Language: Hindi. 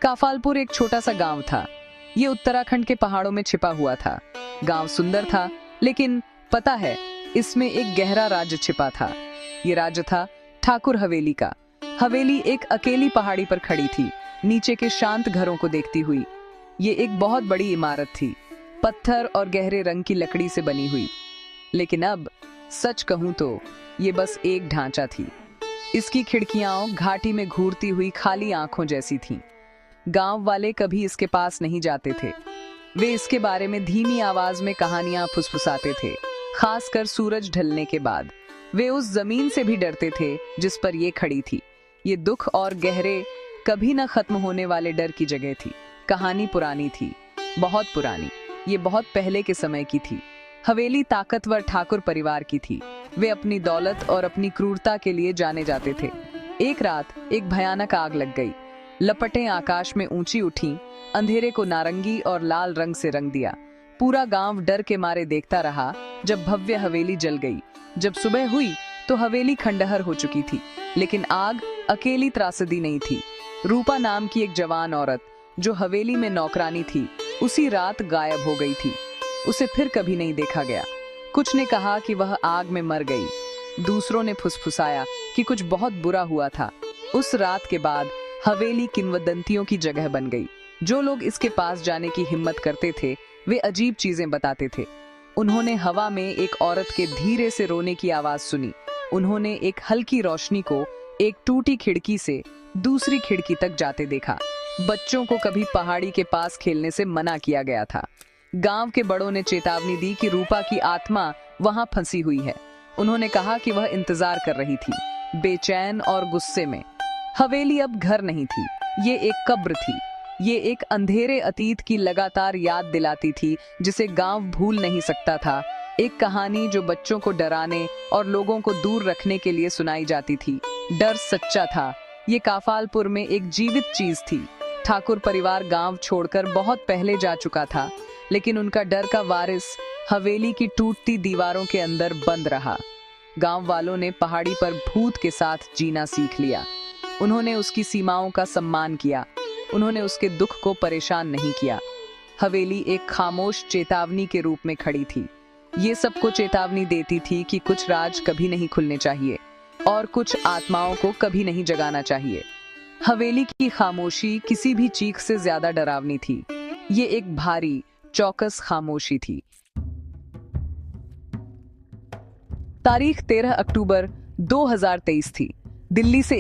काफालपुर एक छोटा सा गांव था। ये उत्तराखंड के पहाड़ों में छिपा हुआ था। गांव सुंदर था, लेकिन पता है, इसमें एक गहरा राज छिपा था। ये राज था ठाकुर हवेली का। हवेली एक अकेली पहाड़ी पर खड़ी थी, नीचे के शांत घरों को देखती हुई। ये एक बहुत बड़ी इमारत थी, पत्थर और गहरे रंग की लकड़ी से बनी हुई। लेकिन अब सच कहूं तो ये बस एक ढांचा थी। इसकी खिड़कियां घाटी में घूरती हुई खाली आंखों जैसी थीं। गांव वाले कभी इसके पास नहीं जाते थे। वे इसके बारे में धीमी आवाज में कहानियां फुसफुसाते थे, खासकर सूरज ढलने के बाद। वे उस जमीन से भी डरते थे जिस पर ये खड़ी थी। ये दुख और गहरे, कभी न खत्म होने वाले डर की जगह थी। कहानी पुरानी थी, बहुत पुरानी। ये बहुत पहले के समय की थी। हवेली ताकतवर ठाकुर परिवार की थी। वे अपनी दौलत और अपनी क्रूरता के लिए जाने जाते थे। एक रात एक भयानक आग लग गई। लपटें आकाश में ऊंची उठी, अंधेरे को नारंगी और लाल रंग से रंग दिया। पूरा गांव डर के मारे देखता रहा जब भव्य हवेली जल गई। जब सुबह हुई तो हवेली खंडहर हो चुकी थी, लेकिन आग अकेली त्रासदी नहीं थी। रूपा नाम की एक जवान औरत जो हवेली में नौकरानी थी, उसी रात गायब हो गई थी। उसे फिर कभी नहीं देखा गया। कुछ ने कहा कि वह आग में मर गई। दूसरों ने फुसफुसाया कि कुछ बहुत बुरा हुआ था। उस रात के बाद हवेली किंवदंतियों की जगह बन गई। जो लोग इसके पास जाने की हिम्मत करते थे, वे अजीब चीजें बताते थे। उन्होंने हवा में एक औरत के धीरे से रोने की आवाज सुनी। उन्होंने एक हल्की रोशनी को एक टूटी खिड़की से दूसरी खिड़की तक जाते देखा। बच्चों को कभी पहाड़ी के पास खेलने से मना किया गया था। गांव के बड़ों ने चेतावनी दी कि रूपा की आत्मा वहां फंसी हुई है। उन्होंने कहा कि वह इंतजार कर रही थी, बेचैन और गुस्से में। हवेली अब घर नहीं थी, ये एक कब्र थी। ये एक अंधेरे अतीत की लगातार याद दिलाती थी, जिसे गांव भूल नहीं सकता था। एक कहानी जो बच्चों को डराने और लोगों को दूर रखने के लिए सुनाई जाती थी। डर सच्चा था। ये काफालपुर में एक जीवित चीज थी। ठाकुर परिवार गांव छोड़कर बहुत पहले जा चुका था, लेकिन उनका डर का वारिस हवेली की टूटती दीवारों के अंदर बंद रहा। गांव वालों ने पहाड़ी पर भूत के साथ जीना सीख लिया। उन्होंने उसकी सीमाओं का सम्मान किया। उन्होंने उसके दुख को परेशान नहीं किया। हवेली एक खामोश चेतावनी के रूप में खड़ी थी। ये सबको चेतावनी देती थी कि कुछ राज कभी नहीं खुलने चाहिए और कुछ आत्माओं को कभी नहीं जगाना चाहिए। हवेली की खामोशी किसी भी चीख से ज्यादा डरावनी थी। ये एक भारी, चौकस खामोशी थी। तारीख 13 अक्टूबर 2023 थी। दिल्ली से